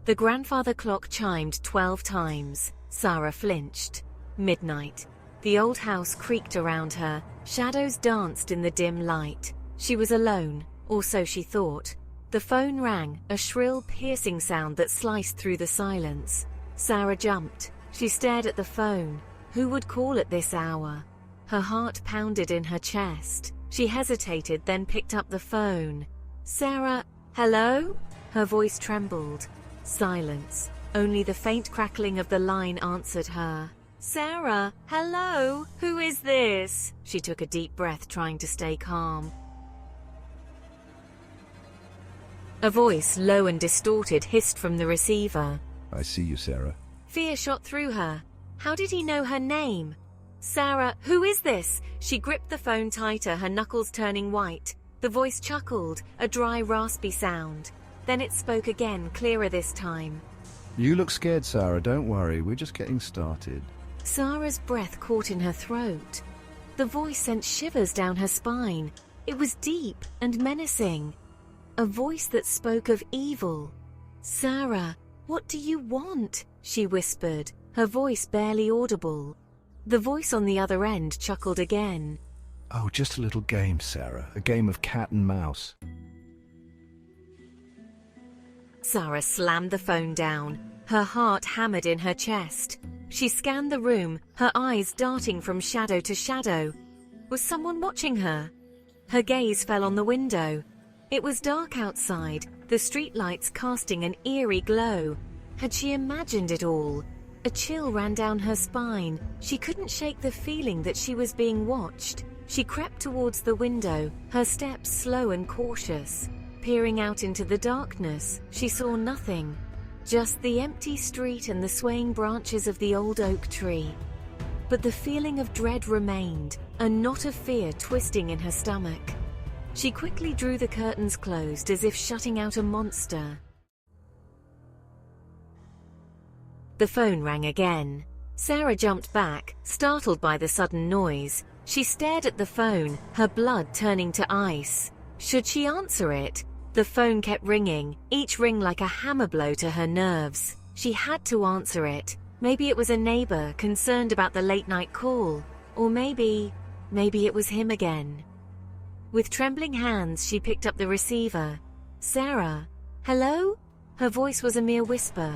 The grandfather clock chimed 12 times. Sarah flinched. Midnight. The old house creaked around her. Shadows danced in the dim light. She was alone, or so she thought. The phone rang, a shrill, piercing sound that sliced through the silence. Sarah jumped. She stared at the phone. Who would call at this hour? Her heart pounded in her chest. She hesitated, then picked up the phone. Sarah, hello? Her voice trembled. Silence. Only the faint crackling of the line answered her. Sarah, hello? Who is this? She took a deep breath, trying to stay calm. A voice, low and distorted, hissed from the receiver. I see you, Sarah. Fear shot through her. How did he know her name? Sarah, who is this? She gripped the phone tighter, her knuckles turning white. The voice chuckled, a dry, raspy sound. Then it spoke again, clearer this time. You look scared, Sarah. Don't worry. We're just getting started. Sarah's breath caught in her throat. The voice sent shivers down her spine. It was deep and menacing. A voice that spoke of evil. Sarah, what do you want? She whispered, her voice barely audible. The voice on the other end chuckled again. Oh, just a little game, Sarah. A game of cat and mouse. Sarah slammed the phone down. Her heart hammered in her chest. She scanned the room, her eyes darting from shadow to shadow. Was someone watching her? Her gaze fell on the window. It was dark outside, the streetlights casting an eerie glow. Had she imagined it all? A chill ran down her spine. She couldn't shake the feeling that she was being watched. She crept towards the window, her steps slow and cautious. Peering out into the darkness, she saw nothing. Just the empty street and the swaying branches of the old oak tree. But the feeling of dread remained, a knot of fear twisting in her stomach. She quickly drew the curtains closed as if shutting out a monster. The phone rang again. Sarah jumped back, startled by the sudden noise. She stared at the phone, her blood turning to ice. Should she answer it? The phone kept ringing, each ring like a hammer blow to her nerves. She had to answer it. Maybe it was a neighbor concerned about the late-night call. Or maybe it was him again. With trembling hands, she picked up the receiver. Sarah, hello? Her voice was a mere whisper.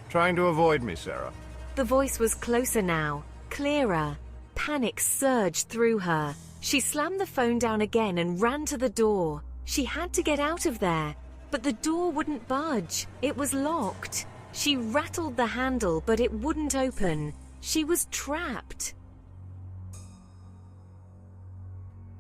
Trying to avoid me, Sarah. The voice was closer now, clearer. Panic surged through her. She slammed the phone down again and ran to the door. She had to get out of there, but the door wouldn't budge. It was locked. She rattled the handle, but it wouldn't open. She was trapped.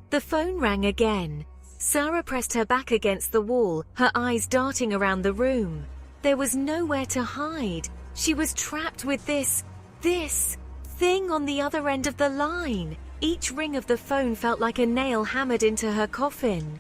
The phone rang again. Sarah pressed her back against the wall, her eyes darting around the room. There was nowhere to hide. She was trapped with this thing on the other end of the line. Each ring of the phone felt like a nail hammered into her coffin.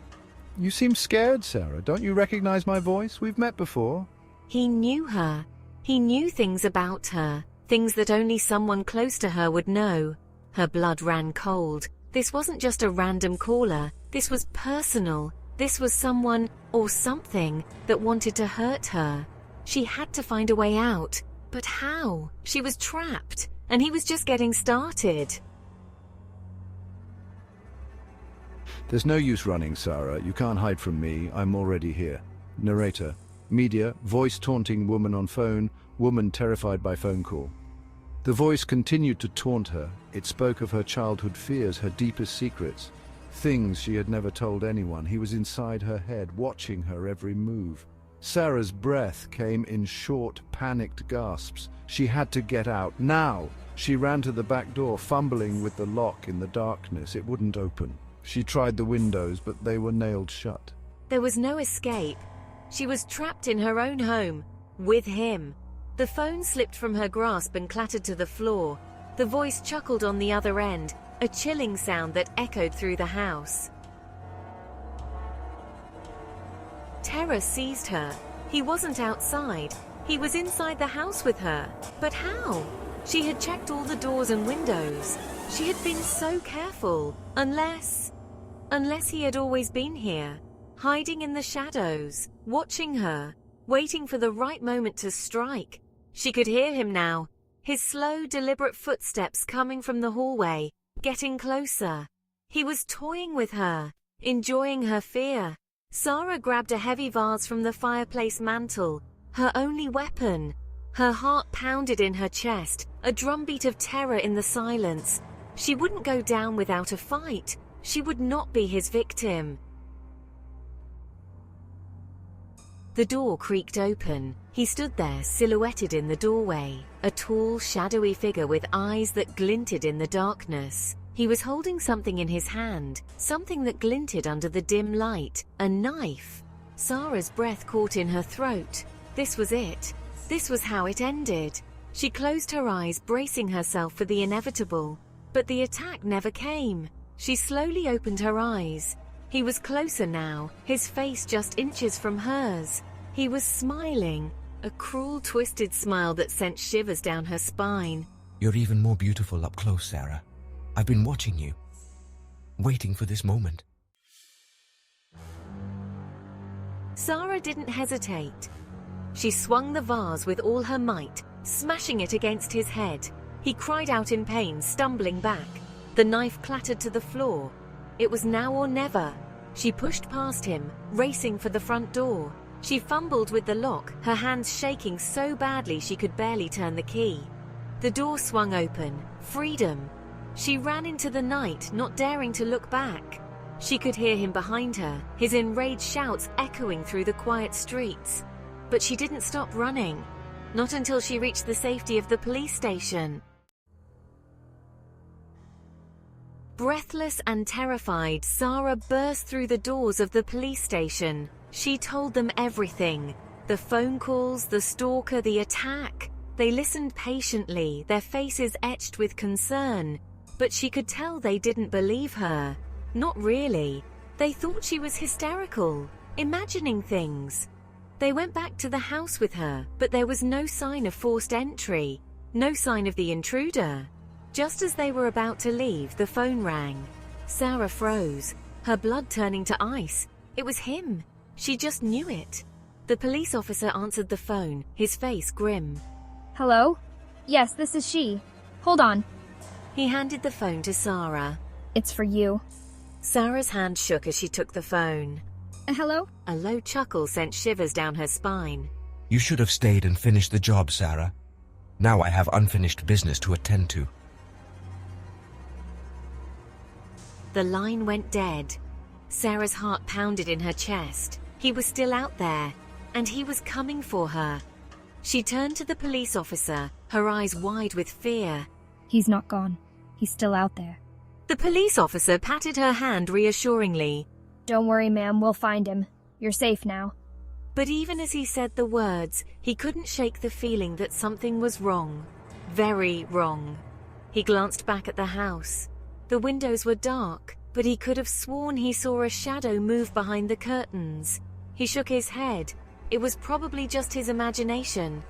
You seem scared, Sarah. Don't you recognize my voice? We've met before. He knew her. He knew things about her, things that only someone close to her would know. Her blood ran cold. This wasn't just a random caller. This was personal. This was someone, or something, that wanted to hurt her. She had to find a way out. But how? She was trapped, and he was just getting started. There's no use running, Sarah. You can't hide from me. I'm already here. Narrator. Media. Voice taunting woman on phone. Woman terrified by phone call. The voice continued to taunt her. It spoke of her childhood fears, her deepest secrets. Things she had never told anyone. He was inside her head, watching her every move. Sarah's breath came in short, panicked gasps. She had to get out, now! She ran to the back door, fumbling with the lock in the darkness. It wouldn't open. She tried the windows, but they were nailed shut. There was no escape. She was trapped in her own home, with him. The phone slipped from her grasp and clattered to the floor. The voice chuckled on the other end, a chilling sound that echoed through the house. Terror seized her. He wasn't outside. He was inside the house with her. But how? She had checked all the doors and windows. She had been so careful. Unless he had always been here, hiding in the shadows, watching her. waiting for the right moment to strike. She could hear him now, his slow, deliberate footsteps coming from the hallway, getting closer. He was toying with her, enjoying her fear. Sarah grabbed a heavy vase from the fireplace mantel, her only weapon. Her heart pounded in her chest, a drumbeat of terror in the silence. She wouldn't go down without a fight. She would not be his victim. The door creaked open. He stood there, silhouetted in the doorway, a tall, shadowy figure with eyes that glinted in the darkness. He was holding something in his hand, something that glinted under the dim light, a knife. Sarah's breath caught in her throat. This was it. This was how it ended. She closed her eyes, bracing herself for the inevitable. But the attack never came. She slowly opened her eyes. He was closer now, his face just inches from hers. He was smiling, a cruel, twisted smile that sent shivers down her spine. You're even more beautiful up close, Sarah. I've been watching you, waiting for this moment. Sarah didn't hesitate. She swung the vase with all her might, smashing it against his head. He cried out in pain, stumbling back. The knife clattered to the floor. It was now or never. She pushed past him, racing for the front door. She fumbled with the lock, her hands shaking so badly she could barely turn the key. The door swung open. Freedom. She ran into the night, not daring to look back. She could hear him behind her, his enraged shouts echoing through the quiet streets. But she didn't stop running. Not until she reached the safety of the police station. Breathless and terrified, Sarah burst through the doors of the police station. She told them everything. The phone calls, the stalker, the attack. They listened patiently, their faces etched with concern. But she could tell they didn't believe her. Not really. They thought she was hysterical, imagining things. They went back to the house with her, but there was no sign of forced entry, no sign of the intruder. Just as they were about to leave, the phone rang. Sarah froze, her blood turning to ice. It was him. She just knew it. The police officer answered the phone, his face grim. Hello? Yes, this is she. Hold on. He handed the phone to Sarah. It's for you. Sarah's hand shook as she took the phone. Hello? A low chuckle sent shivers down her spine. You should have stayed and finished the job, Sarah. Now I have unfinished business to attend to. The line went dead. Sarah's heart pounded in her chest. He was still out there, and he was coming for her. She turned to the police officer, her eyes wide with fear. He's not gone. He's still out there. The police officer patted her hand reassuringly. Don't worry, ma'am. We'll find him. You're safe now. But even as he said the words, he couldn't shake the feeling that something was wrong. Very wrong. He glanced back at the house. The windows were dark, but he could have sworn he saw a shadow move behind the curtains. He shook his head. It was probably just his imagination.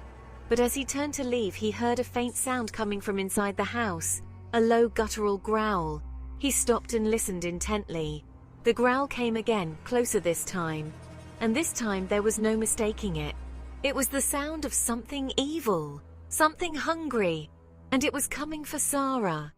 But as he turned to leave, he heard a faint sound coming from inside the house, a low guttural growl. He stopped and listened intently. The growl came again, closer this time. And this time there was no mistaking it. It was the sound of something evil, something hungry, and it was coming for Sarah.